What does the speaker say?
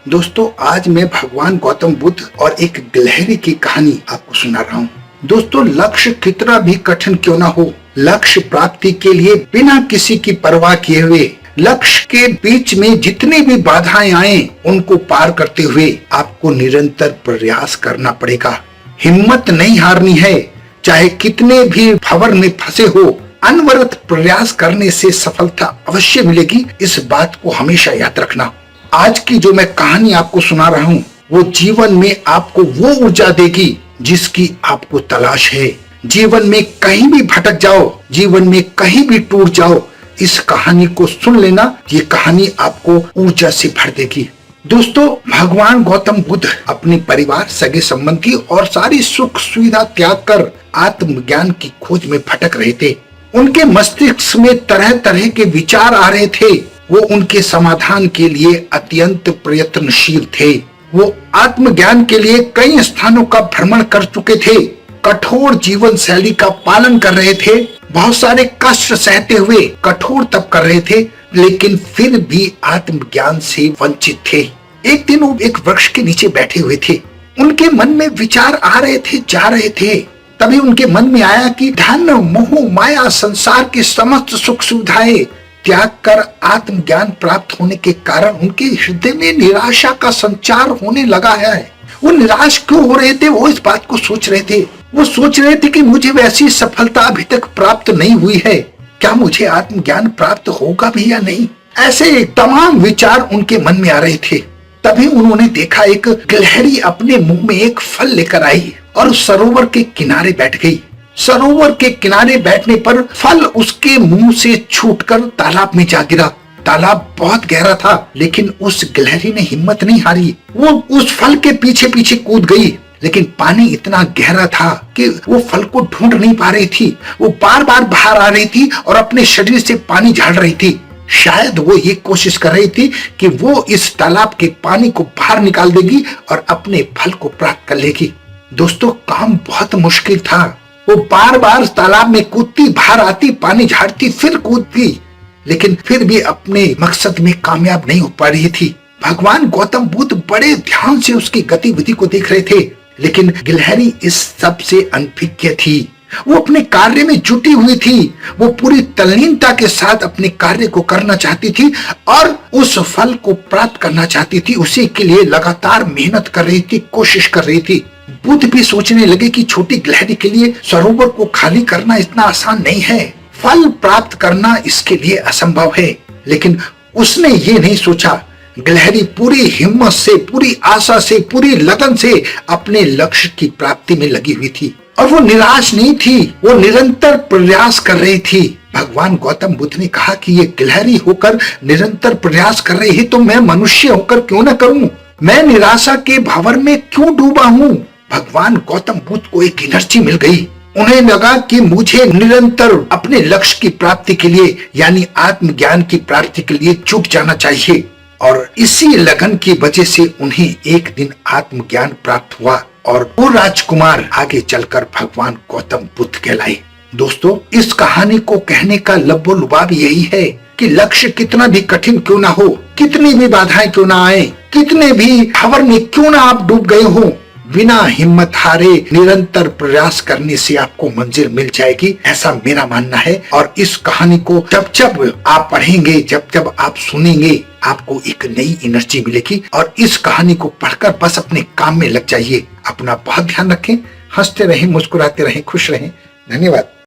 दोस्तों आज मैं भगवान गौतम बुद्ध और एक गिलहरी की कहानी आपको सुना रहा हूँ। दोस्तों लक्ष्य कितना भी कठिन क्यों ना हो, लक्ष्य प्राप्ति के लिए बिना किसी की परवाह किए हुए लक्ष्य के बीच में जितनी भी बाधाएं आए उनको पार करते हुए आपको निरंतर प्रयास करना पड़ेगा। हिम्मत नहीं हारनी है, चाहे कितने भी भंवर में फंसे हो। अनवरत प्रयास करने से सफलता अवश्य मिलेगी, इस बात को हमेशा याद रखना। आज की जो मैं कहानी आपको सुना रहा हूँ वो जीवन में आपको वो ऊर्जा देगी जिसकी आपको तलाश है। जीवन में कहीं भी भटक जाओ, जीवन में कहीं भी टूट जाओ, इस कहानी को सुन लेना, ये कहानी आपको ऊर्जा से भर देगी। दोस्तों भगवान गौतम बुद्ध अपने परिवार, सगे संबंधी और सारी सुख सुविधा त्याग कर आत्मज्ञान की खोज में भटक रहे थे। उनके मस्तिष्क में तरह तरह के विचार आ रहे थे। वो उनके समाधान के लिए अत्यंत प्रयत्नशील थे। वो आत्मज्ञान के लिए कई स्थानों का भ्रमण कर चुके थे, कठोर जीवन शैली का पालन कर रहे थे, बहुत सारे कष्ट सहते हुए कठोर तप कर रहे थे, लेकिन फिर भी आत्मज्ञान से वंचित थे। एक दिन वो एक वृक्ष के नीचे बैठे हुए थे। उनके मन में विचार आ रहे थे, जा रहे थे। तभी उनके मन में आया कि धन, मोह, माया, संसार की समस्त सुख सुविधाएं त्याग कर आत्मज्ञान प्राप्त होने के कारण उनके हृदय में निराशा का संचार होने लगा है। वो निराश क्यों हो रहे थे, वो इस बात को सोच रहे थे। वो सोच रहे थे कि मुझे वैसी सफलता अभी तक प्राप्त नहीं हुई है, क्या मुझे आत्मज्ञान प्राप्त होगा भी या नहीं। ऐसे तमाम विचार उनके मन में आ रहे थे। तभी उन्होंने देखा एक गिलहरी अपने मुंह में एक फल लेकर आई और सरोवर के किनारे बैठ गई। सरोवर के किनारे बैठने पर फल उसके मुंह से छूटकर तालाब में जा गिरा। तालाब बहुत गहरा था, लेकिन उस गिलहरी ने हिम्मत नहीं हारी। वो उस फल के पीछे पीछे कूद गई, लेकिन पानी इतना गहरा था कि वो फल को ढूंढ नहीं पा रही थी। वो बार बार बाहर आ रही थी और अपने शरीर से पानी झाड़ रही थी। शायद वो ये कोशिश कर रही थी कि वो इस तालाब के पानी को बाहर निकाल देगी और अपने फल को प्राप्त कर लेगी। दोस्तों काम बहुत मुश्किल था। वो बार बार तालाब में कूदती, बाहर आती, पानी झाड़ती, फिर कूदती, लेकिन फिर भी अपने मकसद में कामयाब नहीं हो पा रही थी। भगवान गौतम बुद्ध बड़े ध्यान से उसकी गतिविधि को देख रहे थे, लेकिन गिलहरी इस सब से अनभिज्ञ थी। वो अपने कार्य में जुटी हुई थी। वो पूरी तल्लीनता के साथ अपने कार्य को करना चाहती थी और उस फल को प्राप्त करना चाहती थी। उसी के लिए लगातार मेहनत कर रही थी, कोशिश कर रही थी। बुद्ध भी सोचने लगे कि छोटी गिलहरी के लिए सरोवर को खाली करना इतना आसान नहीं है, फल प्राप्त करना इसके लिए असंभव है। लेकिन उसने ये नहीं सोचा। गिलहरी पूरी हिम्मत से, पूरी आशा से, पूरी लगन से अपने लक्ष्य की प्राप्ति में लगी हुई थी और वो निराश नहीं थी, वो निरंतर प्रयास कर रही थी। भगवान गौतम बुद्ध ने कहा कि ये गिलहरी होकर निरंतर प्रयास कर रही है तो मैं मनुष्य होकर क्यों न करूं? मैं निराशा के भंवर में क्यों डूबा हूं? भगवान गौतम बुद्ध को एक एनर्जी मिल गई। उन्हें लगा कि मुझे निरंतर अपने लक्ष्य की प्राप्ति के लिए यानी आत्मज्ञान की प्राप्ति के लिए जुट जाना चाहिए, और इसी लगन की वजह से उन्हें एक दिन आत्मज्ञान प्राप्त हुआ और वो राजकुमार आगे चलकर भगवान गौतम बुद्ध कहलाए। दोस्तों इस कहानी को कहने का लब्बो लुबाब यही है कि लक्ष्य कितना भी कठिन क्यों ना हो, कितनी भी बाधाएं क्यों ना आए, कितने भी भंवर में क्यों ना आप डूब गए हो, बिना हिम्मत हारे निरंतर प्रयास करने से आपको मंजिल मिल जाएगी, ऐसा मेरा मानना है। और इस कहानी को जब जब आप पढ़ेंगे, जब जब आप सुनेंगे, आपको एक नई एनर्जी मिलेगी। और इस कहानी को पढ़कर बस अपने काम में लग जाइए। अपना बहुत ध्यान रखें, हंसते रहें, मुस्कुराते रहें, खुश रहें। धन्यवाद।